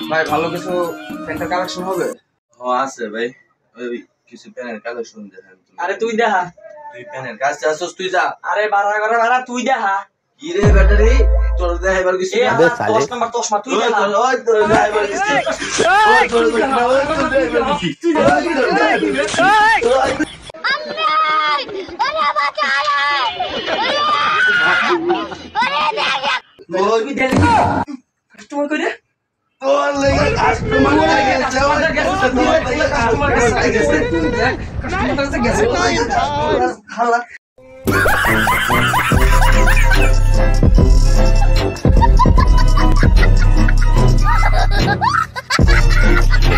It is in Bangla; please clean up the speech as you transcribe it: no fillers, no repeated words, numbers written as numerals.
ভাই ভালো কিছু প্যান্টের কালেকশন হবে? ও আছে ভাই, ওই কিছু প্যানের কালেকশন দেখেন। আরে তুই দেখা, তুই প্যানের কাছে আসছিস, তুই যা। আরে বাড়া করে বাড়া তুই দেখা। কি রে ব্যাটারি, তোর দেখাইবার কিছু এ না? আমার 10 নাম্বার চশমা তুই দেখা। ওই তোর দেখাইবার কিছু না। ওই তোর দেখাইবার কিছু না। তুই দেখি কাস্টমার করে তোর লেগে কাস্টমার গেছে, ওই কাস্টমার গেছে। কাস্টমার গেছে হালা Ha ha ha ha!